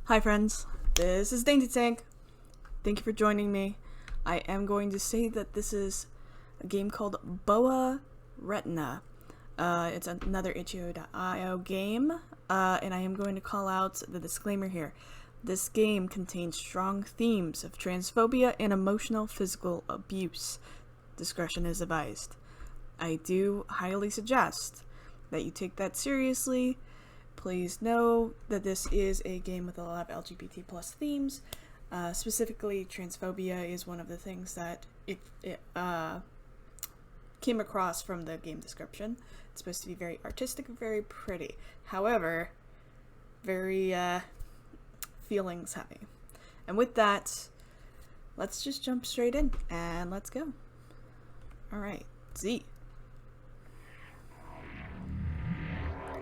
Hi friends, this is DaintyTank. Thank you for joining me. I am going to say that this is a game called Retina. It's another itch.io game, and I am going to call out the disclaimer here. This game contains strong themes of transphobia and emotional physical abuse. Discretion is advised. I do highly suggest that you take that seriously. Please know that this is a game with a lot of LGBT plus themes. Specifically, transphobia is one of the things that it came across from the game description. It's supposed to be very artistic and very pretty. However, very feelings heavy. And with that, let's just jump straight in and let's go. Alright, Z.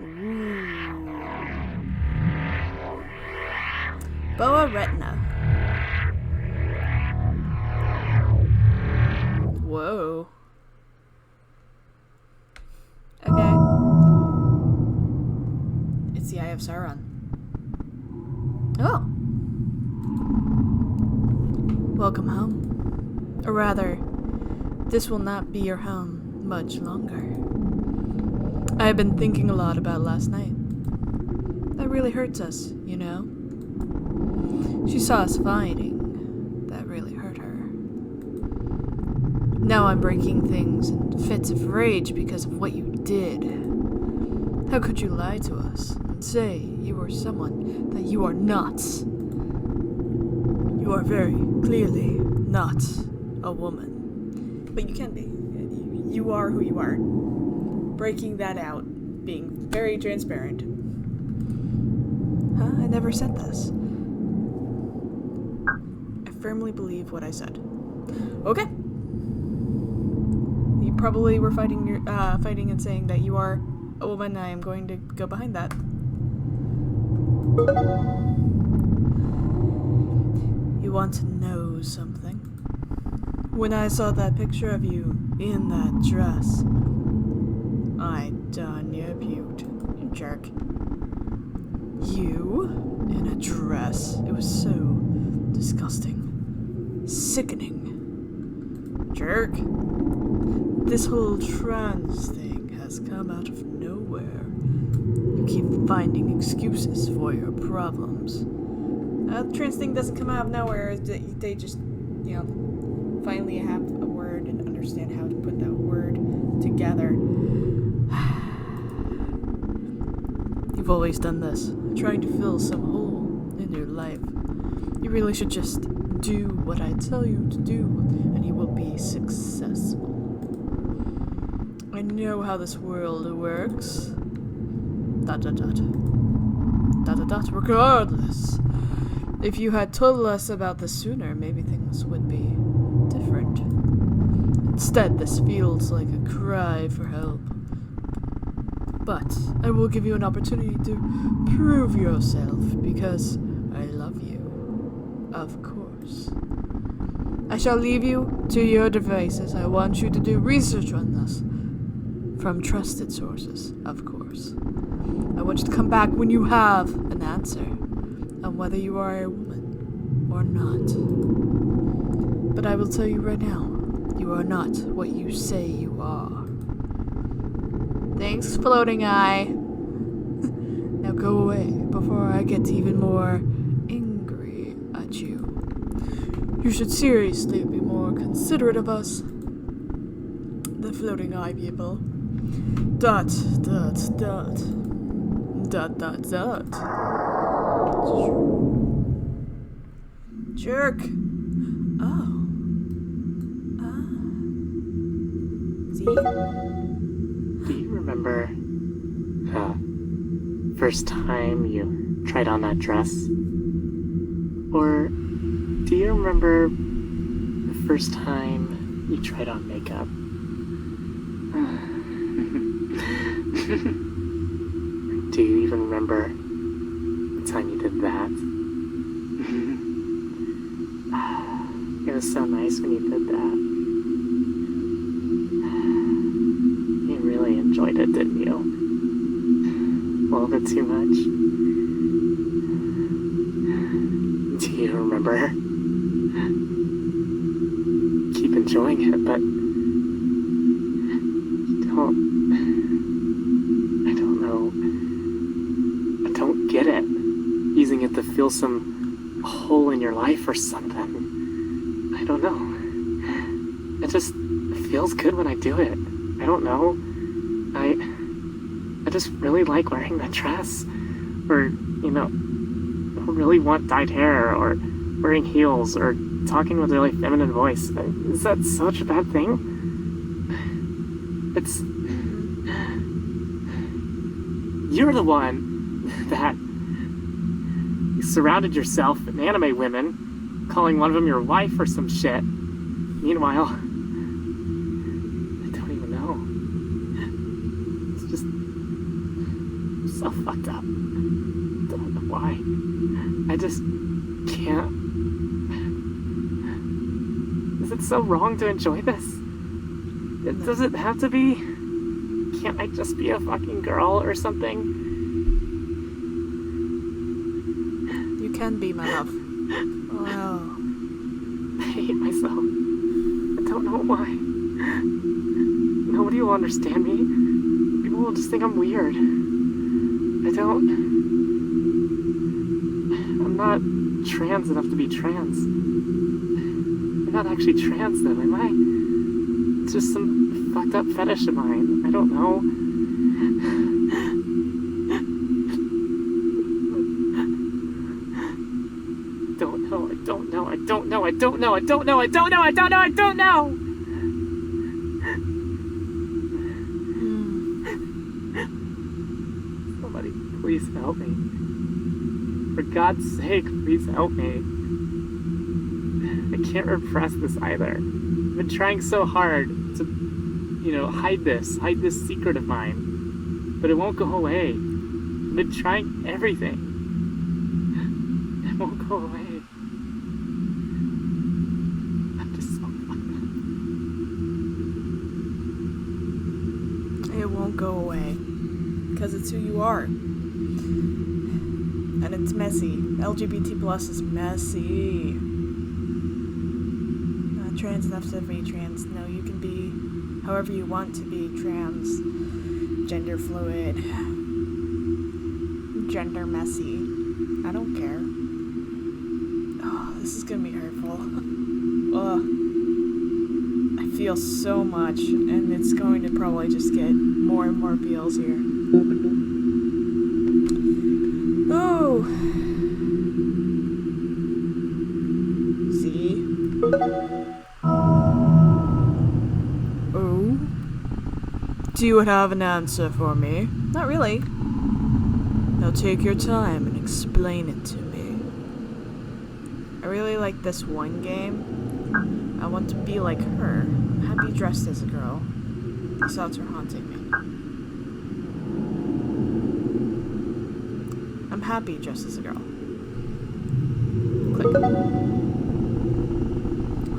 Ooh. Retina. Whoa. Okay. It's the Eye of Sauron. Oh. Welcome home. Or rather, this will not be your home much longer. I have been thinking a lot about last night. That really hurts us, you know? She saw us fighting. That really hurt her. Now I'm breaking things in fits of rage because of what you did. How could you lie to us and say you were someone that you are not? You are very clearly not a woman. But you can be. You are who you are. Breaking that out, being very transparent. Huh? I never said this. I firmly believe what I said. Okay. You probably were fighting and saying that you are a woman. I am going to go behind that. You want to know something? When I saw that picture of you in that dress, I done you puked, you jerk. You? In a dress? It was so disgusting. Sickening. Jerk. This whole trans thing has come out of nowhere. You keep finding excuses for your problems. The trans thing doesn't come out of nowhere. They just, finally have a word and understand how to put that word together. You've always done this, trying to fill some hole in your life. You really should just do what I tell you to do, and you will be successful. I know how this world works. ... Regardless, if you had told us about this sooner, maybe things would be different. Instead, this feels like a cry for help. But I will give you an opportunity to prove yourself because I love you. Of course. I shall leave you to your devices. I want you to do research on this. From trusted sources, of course. I want you to come back when you have an answer on whether you are a woman or not. But I will tell you right now, you are not what you say you are. Thanks, floating eye. Now go away before I get even more angry at you. You should seriously be more considerate of us. The floating eye people. ... Jerk. Oh. See? Do you remember first time you tried on that dress? Or do you remember the first time you tried on makeup? Do you even remember the time you did that? It was so nice when you did that. You really enjoyed it, didn't you? A little bit too much. remember keep enjoying it, but I don't know. I don't get it. Using it to fill some hole in your life or something. I don't know. It just feels good when I do it. I don't know. I just really like wearing that dress. Or, you know, I really want dyed hair, or wearing heels, or talking with a really feminine voice. Is that such a bad thing? It's... You're the one that you surrounded yourself with anime women, calling one of them your wife or some shit. Meanwhile, I don't even know. It's just so fucked up. I don't know why. I just can't. Is it so wrong to enjoy this? Does it have to be? Can't I just be a fucking girl or something? You can be, my love. Wow. I hate myself. I don't know why. Nobody will understand me. People will just think I'm weird. I'm not trans enough to be trans. I'm not actually trans though, am I? It's just some fucked up fetish of mine. I don't know. I don't know. Somebody, please help me. For God's sake, please help me. I can't repress this either. I've been trying so hard to, hide this secret of mine. But it won't go away. I've been trying everything. It won't go away. I'm just so fucked up. It won't go away. Because it's who you are. And it's messy. LGBT plus is messy. Not trans enough to be trans. No, you can be however you want to be trans. Gender fluid. Gender messy. I don't care. Oh, this is gonna be hurtful. Ugh. I feel so much, and it's going to probably just get more and more feels here. Oh. See? Oh? Do you have an answer for me? Not really. Now take your time and explain it to me. I really like this one game. I want to be like her. I'm happy dressed as a girl. These thoughts are haunting me. I'm happy dressed as a girl. Click.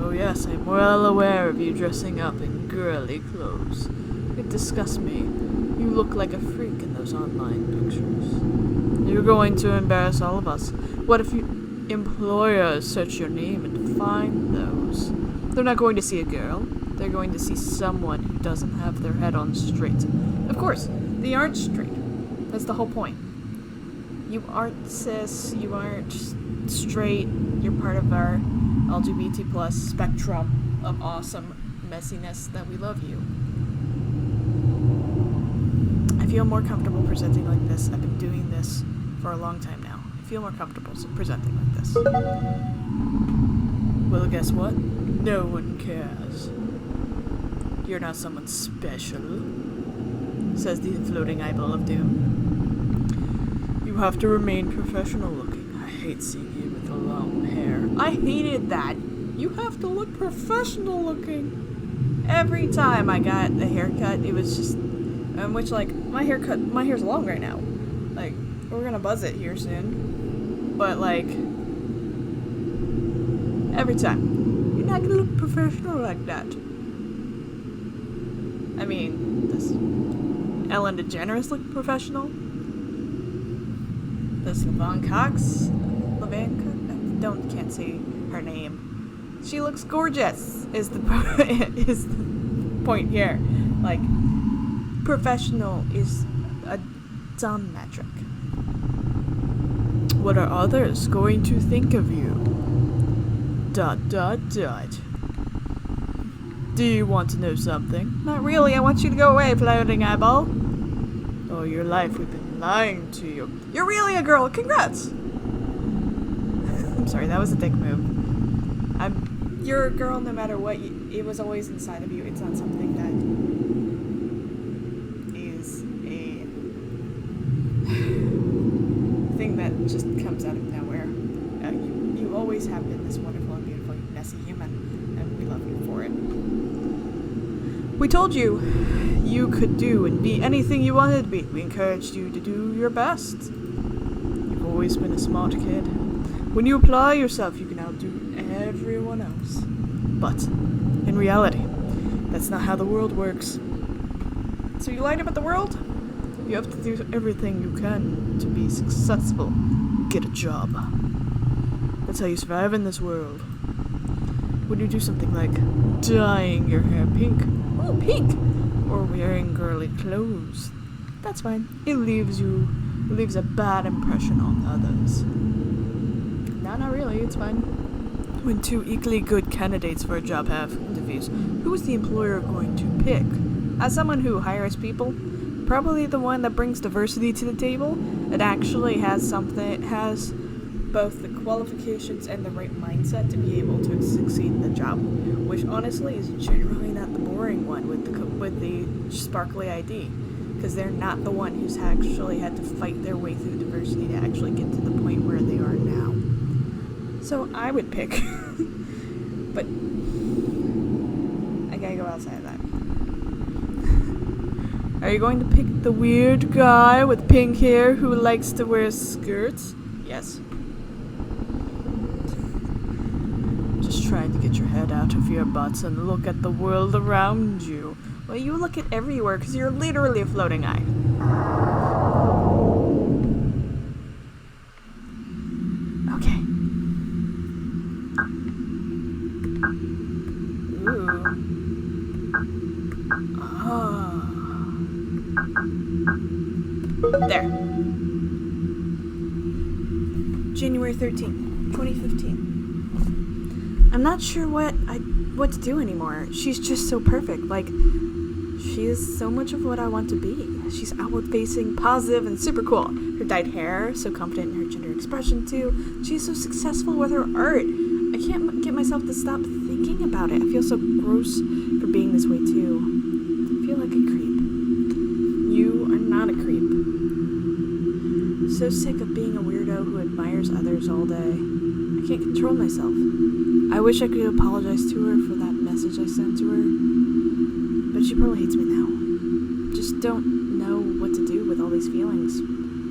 Oh yes, I'm well aware of you dressing up in girly clothes. It disgusts me. You look like a freak in those online pictures. You're going to embarrass all of us. What if employers search your name and find those? They're not going to see a girl. They're going to see someone who doesn't have their head on straight. Of course, they aren't straight. That's the whole point. You aren't cis, you aren't straight, you're part of our LGBT plus spectrum of awesome messiness that we love you. I feel more comfortable presenting like this. I've been doing this for a long time now. I feel more comfortable presenting like this. Well, guess what? No one cares. You're not someone special, says the floating eyeball of doom. You have to remain professional looking. I hate seeing you with the long hair. I hated that. You have to look professional looking. Every time I got a haircut, it was just, which like, my hair's long right now. Like, we're gonna buzz it here soon. But like, every time, you're not gonna look professional like that. I mean, does Ellen DeGeneres look professional? Does Laverne Cox? can't say her name. She looks gorgeous, is the is the point here. Like, professional is a dumb metric. What are others going to think of you? ... Do you want to know something? Not really, I want you to go away, floating eyeball. All your life we've been lying to you. You're really a girl, congrats! I'm sorry, that was a dick move. You're a girl no matter what, it was always inside of you. It's not something that is a thing that just comes out of nowhere. You always have been this wonderful and beautiful, messy human, and we love you for it. We told you you could do and be anything you wanted to be. We encouraged you to do your best. You've always been a smart kid. When you apply yourself, you can outdo everyone else. But, in reality, that's not how the world works. So you lied about the world? You have to do everything you can to be successful. Get a job. That's how you survive in this world. When you do something like dyeing your hair pink, oh, pink, or wearing girly clothes, that's fine. It leaves a bad impression on others. No, not really, it's fine. When two equally good candidates for a job have interviews, who is the employer going to pick? As someone who hires people, probably the one that brings diversity to the table, it actually has both the qualifications and the right mindset to be able to succeed in the job, which honestly is generally not the boring one with the sparkly ID, because they're not the one who's actually had to fight their way through diversity to actually get to the point where they are now. So I would pick, but I gotta go outside of that. Are you going to pick the weird guy with pink hair who likes to wear skirts? Yes. Just trying to get your head out of your butts and look at the world around you. Well, you look at everywhere because you're literally a floating eye. Okay. Ooh. Oh. There. January 13th, 2015. I'm not sure what to do anymore. She's just so perfect. Like, she is so much of what I want to be. She's outward-facing, positive, and super cool. Her dyed hair, so confident in her gender expression, too. She's so successful with her art. I can't get myself to stop thinking about it. I feel so gross for being this way, too. I feel like a creep. You are not a creep. So sick of being a weirdo who admires others all day. I can't control myself. I wish I could apologize to her for that message I sent to her, but she probably hates me now. Just don't know what to do with all these feelings.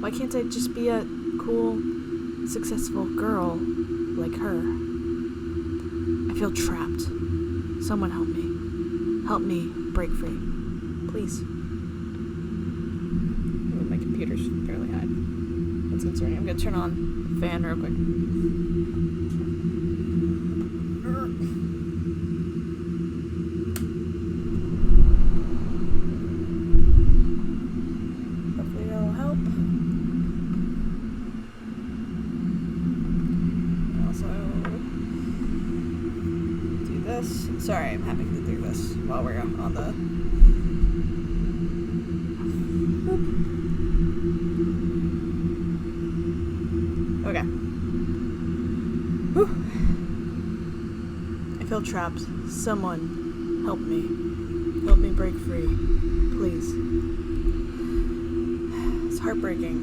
Why can't I just be a cool, successful girl like her? I feel trapped. Someone help me. Help me break free. Please. Oh, my computer's fairly high. That's concerning. I'm gonna turn on the fan real quick. Hopefully that'll help. Also, do this. Sorry, I'm having to do this while we're on the... Okay. Whew. I feel trapped. Someone, help me. Help me break free. Please. It's heartbreaking.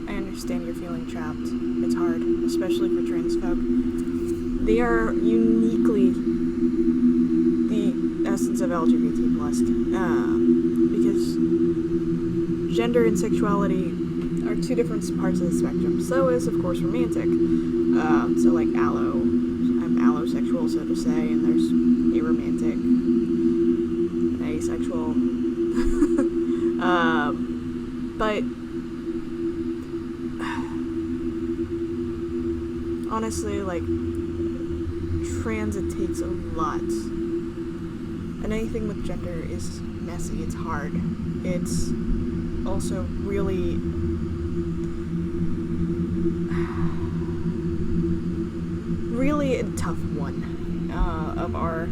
I understand you're feeling trapped. It's hard, especially for trans folk. They are uniquely the essence of LGBT+. Because gender and sexuality are two different parts of the spectrum. So is, of course, romantic. So like I'm allosexual, so to say, and there's aromantic, asexual. But honestly, like, transit takes a lot. And anything with gender is messy, it's hard. It's also really a tough one of our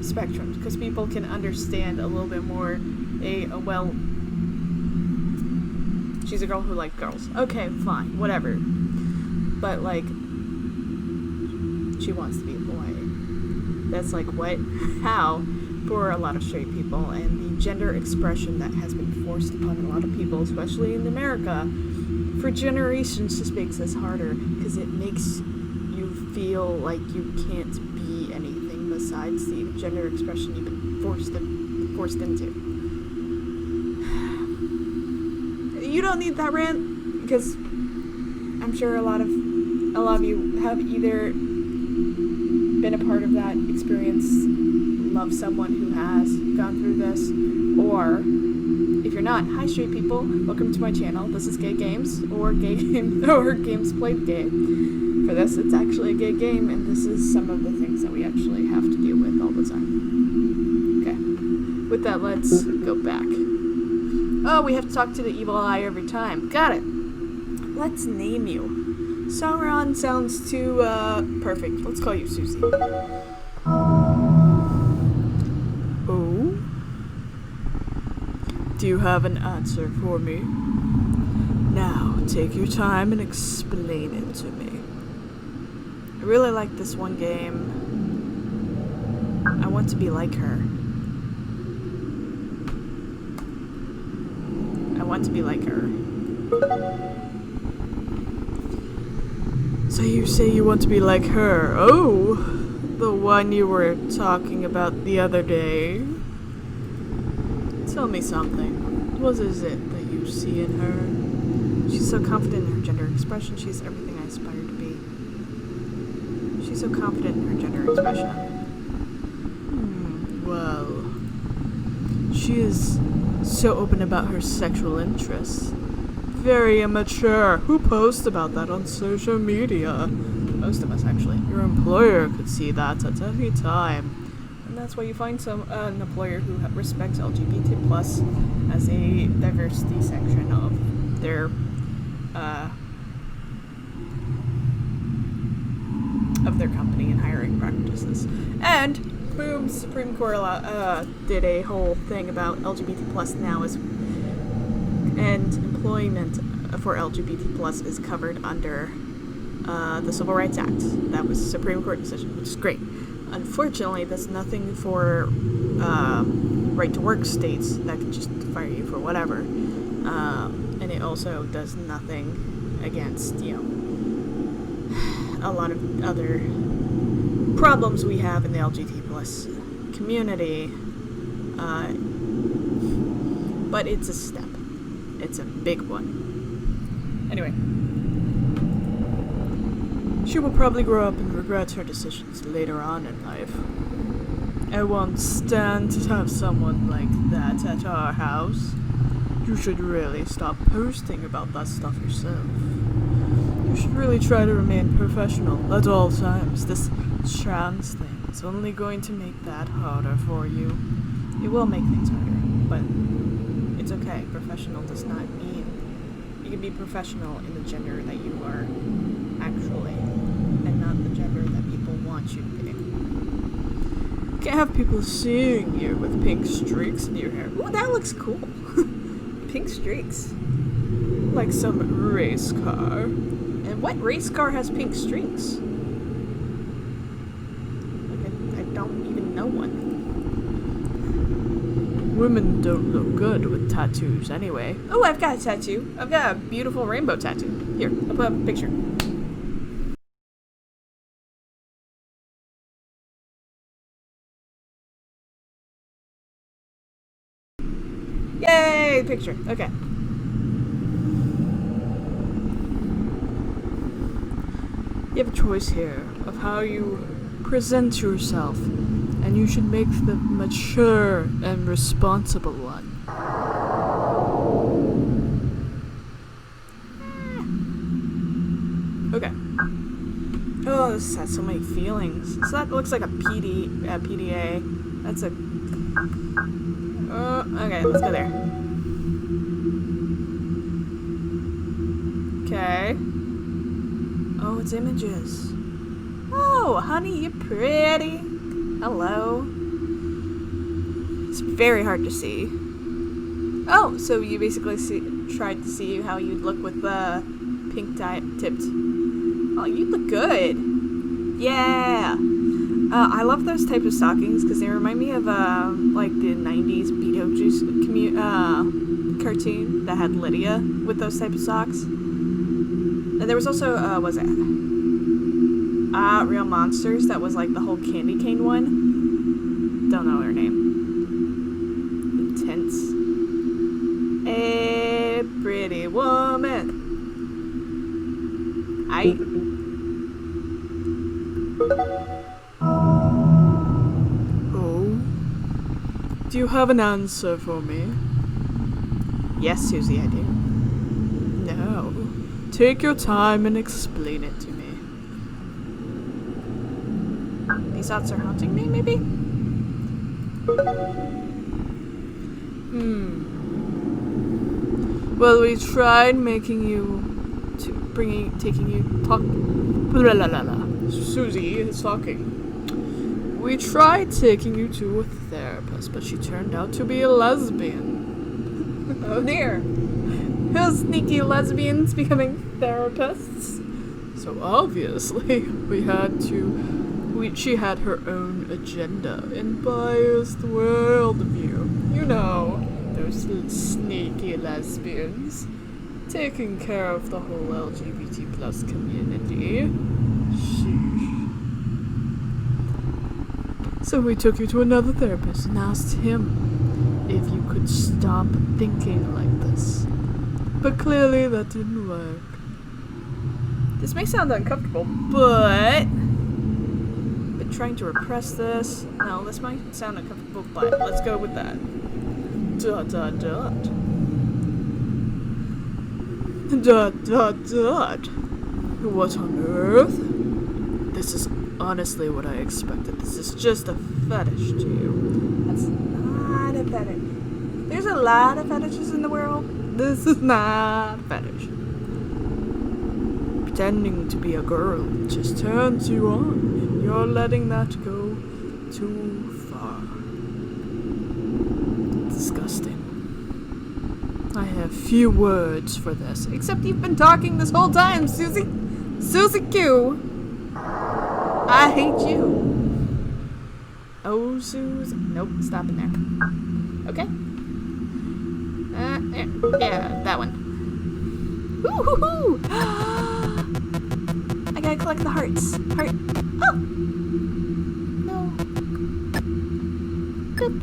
spectrums, because people can understand a little bit more well, she's a girl who likes girls. Okay, fine, whatever. But, like, she wants to be a boy. That's like, what? How? For a lot of straight people. And the gender expression that has been forced upon a lot of people, especially in America, for generations just makes this harder, because it makes you feel like you can't be anything besides the gender expression you've been forced into. You don't need that rant, because I'm sure a lot of you have either been a part of that experience, love someone who has gone through this, or if you're not, hi straight people, welcome to my channel. This is Gay Games, or Gay Game, or Games Played Gay. For this, it's actually a gay game, and this is some of the things that we actually have to deal with all the time. Okay. With that, let's go back. Oh, we have to talk to the evil eye every time. Got it. Let's name you. Sauron sounds too, perfect. Let's call you Susie. Oh? Do you have an answer for me? Now, take your time and explain it to me. I really like this one game. I want to be like her. I want to be like her. So you say you want to be like her. Oh, the one you were talking about the other day. Tell me something. What is it that you see in her? She's so confident in her gender expression. She's everything I aspire to be. She's so confident in her gender expression. Well, she is so open about her sexual interests. Very immature. Who posts about that on social media? Most of us, actually. Your employer could see that at any time. And that's why you find an employer who respects LGBT plus as a diversity section of their company and hiring practices. And boom, Supreme Court did a whole thing about LGBT plus now and employment for LGBT plus is covered under the Civil Rights Act. That was a Supreme Court decision, which is great. Unfortunately, there's nothing for right to work states that can just fire you for whatever. And it also does nothing against, a lot of other problems we have in the LGBT plus community. But it's a step. It's a big one. Anyway. She will probably grow up and regret her decisions later on in life. I won't stand to have someone like that at our house. You should really stop posting about that stuff yourself. You should really try to remain professional at all times. This trans thing is only going to make that harder for you. It will make things harder, but it's okay. Professional does not mean you can be professional in the gender that you are actually, and not the gender that people want you to be. You can't have people seeing you with pink streaks in your hair. Ooh, that looks cool. Pink streaks. Like some race car. And what race car has pink streaks? Like, I don't even know one. Women don't look good with tattoos anyway. Oh, I've got a tattoo. I've got a beautiful rainbow tattoo. Here, I'll put up a picture. Yay! Picture. Okay. You have a choice here of how you present yourself, and you should make the mature and responsible one. Okay. Oh, this has so many feelings. So that looks like a PDA. That's a... okay, let's go there. Okay. Oh, it's images. Oh, honey, you're pretty. Hello. It's very hard to see. Oh, so you basically tried to see how you'd look with the pink tipped. Oh, you look good. Yeah. I love those types of stockings because they remind me of like the 90s Beetlejuice cartoon that had Lydia with those type of socks. And there was also was it Real Monsters, that was like the whole candy cane one. Don't know her name. Intense. A pretty woman. Oh. Do you have an answer for me? Yes, Susie, I do. No. Take your time and explain it to me. These thoughts are haunting me, maybe? Well, we tried taking you talk. Blah, blah, blah, blah. Susie is talking. We tried taking you to a therapist, but she turned out to be a lesbian. Oh dear. Those sneaky lesbians becoming therapists. So obviously, she had her own agenda and biased worldview. You know, those sneaky lesbians. Taking care of the whole LGBT plus community. Sheesh. So we took you to another therapist and asked him if you could stop thinking like this. But clearly that didn't work. This may sound uncomfortable, but been trying to repress this. No, this might sound uncomfortable, but let's go with that. ... What on earth? This is honestly what I expected. This is just a fetish to you. That's not a fetish. There's a lot of fetishes in the world. This is not a fetish. Pretending to be a girl just turns you on. You're letting that go too far. Disgusting. I have few words for this, except you've been talking this whole time, Susie. Susie Q. I hate you. Oh, Susie. Nope, stop in there. Okay. Yeah, that one. Woo-hoo-hoo! I gotta collect the hearts. Heart. Oh! No. Good.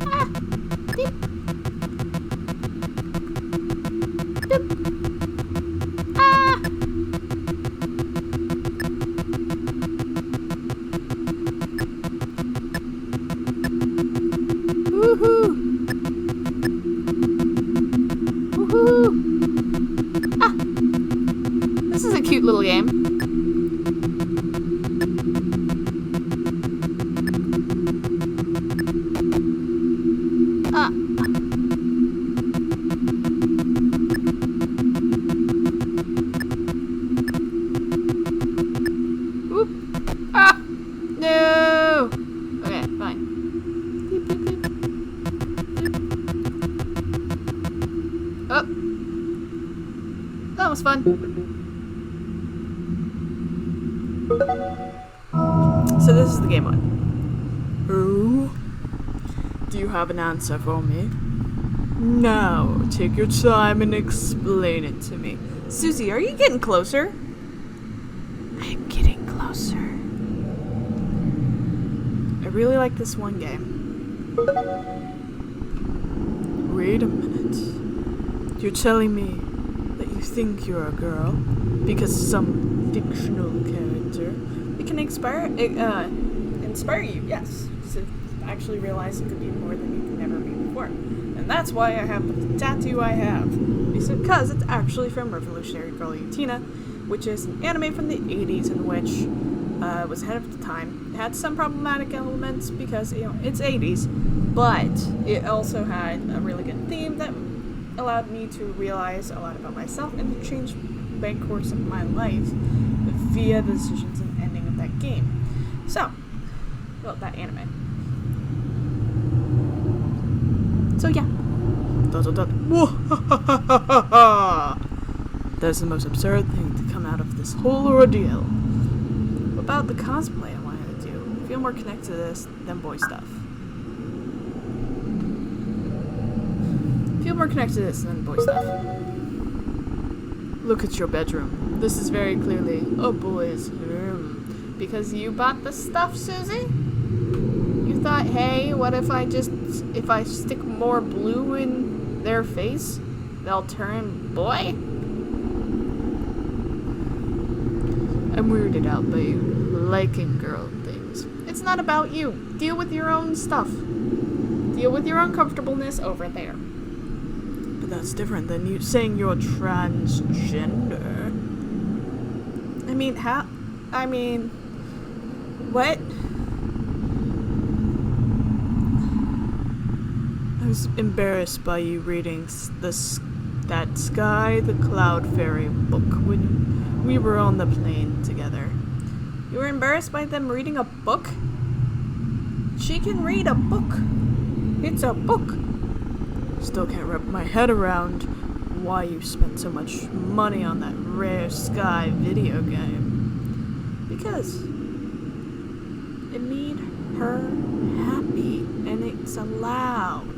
Ah! Beep. This is a cute little game. Oop. Ah! No! Okay, fine. Beep, beep, beep. Oh! That was fun. So this is the game one. Oh? Do you have an answer for me? Now, take your time and explain it to me. Susie, are you getting closer? I'm getting closer. I really like this one game. Wait a minute. You're telling me that you think you're a girl because some fictional character can inspire you, yes, to actually realize you could be more than you could ever be before. And that's why I have the tattoo I have. Because it's actually from Revolutionary Girl Tina, which is an anime from the 80s in which was ahead of the time. It had some problematic elements because, it's 80s, but it also had a really good theme that allowed me to realize a lot about myself and to change the course of my life via the decisions and ending of that game. So, well, that anime. So yeah. That's the most absurd thing to come out of this whole ordeal. About the cosplay I wanted to do. I feel more connected to this than boy stuff. Look at your bedroom. This is very clearly a boy's room. Because you bought the stuff, Susie? You thought, hey, what if I stick more blue in their face, they'll turn boy? I'm weirded out by you liking girl things. It's not about you. Deal with your own stuff. Deal with your uncomfortableness over there. But that's different than you saying you're transgender. What? I was embarrassed by you reading that Sky the Cloud Fairy book when we were on the plane together. You were embarrassed by them reading a book? She can read a book. It's a book. Still can't wrap my head around why you spent so much money on that rare Sky video game. Because it made her happy, and it's allowed.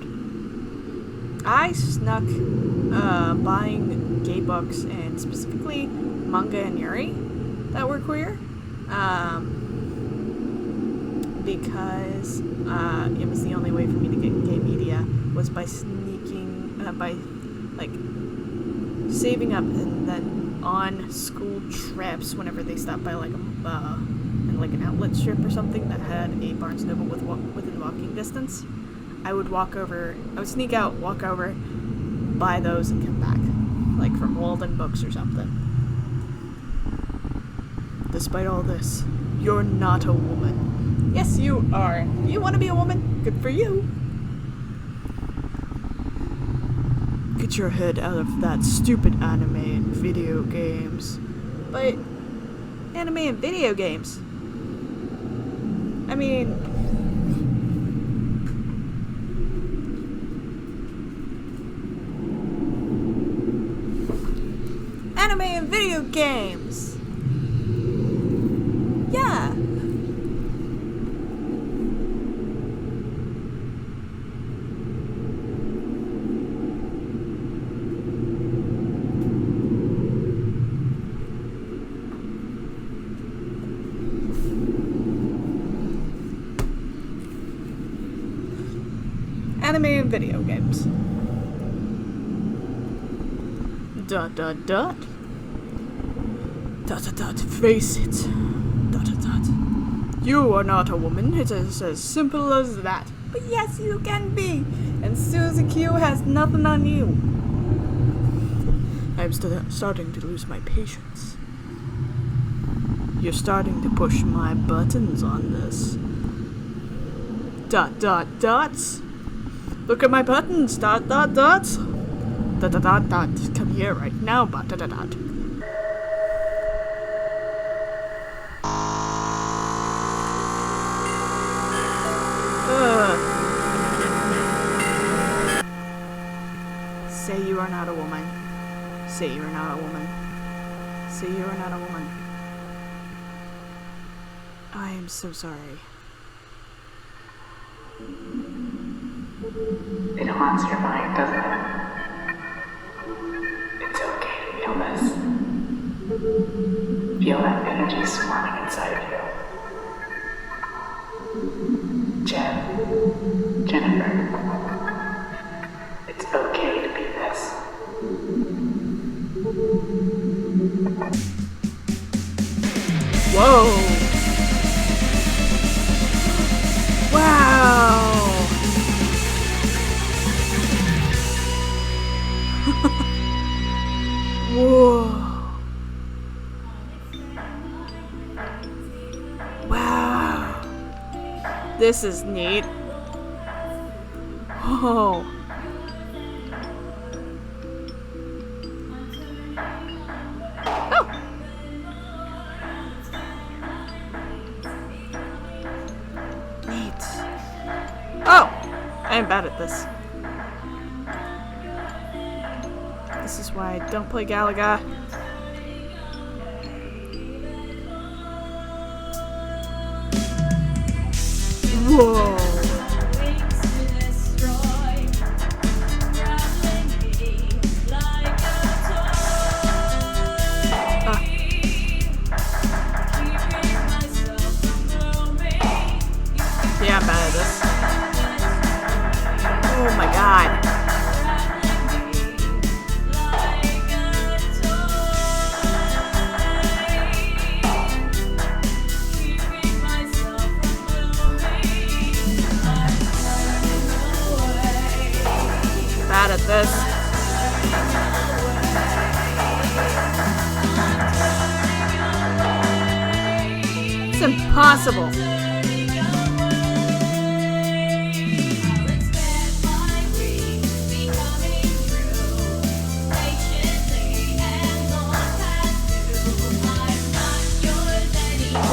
I snuck buying gay books, and specifically manga and yuri that were queer, because it was the only way for me to get gay media was by sneaking, saving up and then on school trips whenever they stopped by an outlet strip or something that had a Barnes & Noble within walking distance. I would sneak out, walk over, buy those, and come back. Like from Walden Books or something. Despite all this, you're not a woman. Yes, you are. You want to be a woman? Good for you. Get your head out of that stupid anime and video games. But anime and video games? Anime and video games! Yeah! Anime and video games. ... Face it. ... You are not a woman. It is as simple as that. But yes, you can be. And Susie Q has nothing on you. I'm starting to lose my patience. You're starting to push my buttons on this. ... Look at my buttons. ... Come here right now. ... Say you are not a woman. Say you are not a woman. Say you are not a woman. I am so sorry. It haunts your mind, doesn't it? It's okay to feel this. Feel that energy swarming inside of you. Jennifer. It's okay to be this. Whoa! Wow! Whoa! This is neat. Oh. Oh. Neat. Oh! I am bad at this. This is why I don't play Galaga. Whoa! Yeah, I'm bad at this. Oh my god. Bad at this. It's impossible.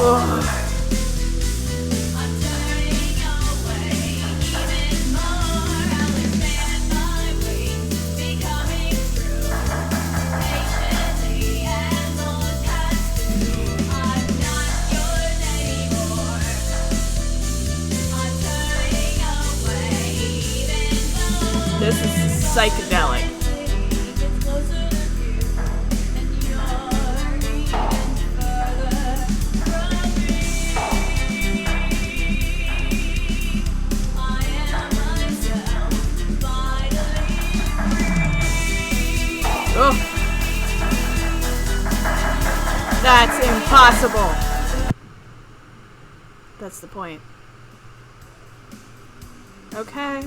Ugh. This is psychedelic. Oh. That's impossible. That's the point. Okay.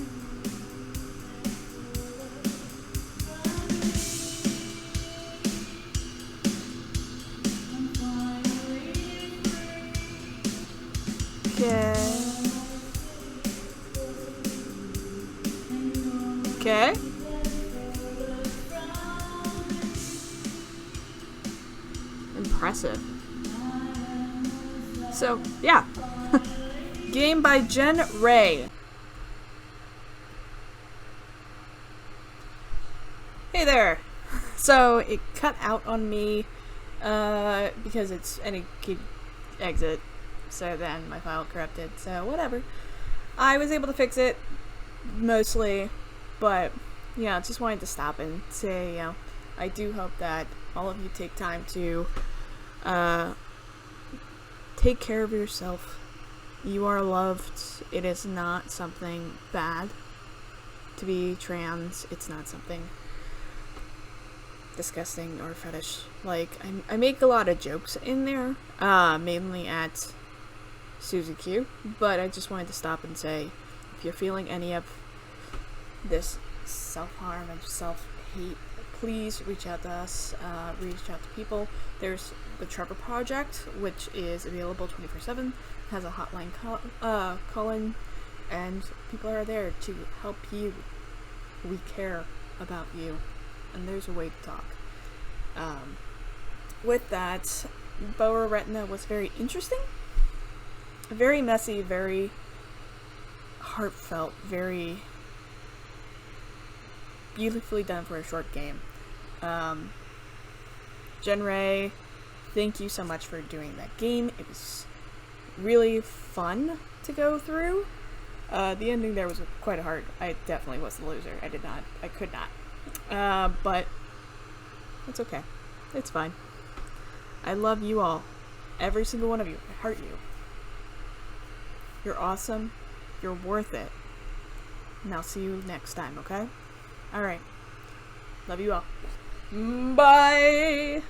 Okay. Impressive. So, yeah. Game by Jen Ray. Hey there. So, it cut out on me because it's any key exit. So then my file corrupted. So whatever. I was able to fix it mostly, but yeah, just wanted to stop and say, you know, I do hope that all of you take time to take care of yourself. You are loved. It is not something bad to be trans. It's not something disgusting or fetish. Like, I make a lot of jokes in there, mainly at Susie Q, but I just wanted to stop and say, if you're feeling any of this self-harm and self-hate, please reach out to us, reach out to people. There's the Trevor Project, which is available 24/7, has a hotline call-in, and people are there to help you. We care about you, and there's a way to talk. With that, Boa Retina was very interesting. Very messy, very heartfelt, very beautifully done for a short game. Jen Ray, thank you so much for doing that game. It was really fun to go through. The ending there was quite hard. I definitely was the loser. I could not. But it's okay. It's fine. I love you all. Every single one of you. I heart you. You're awesome. You're worth it. And I'll see you next time, okay? Alright. Love you all. Bye!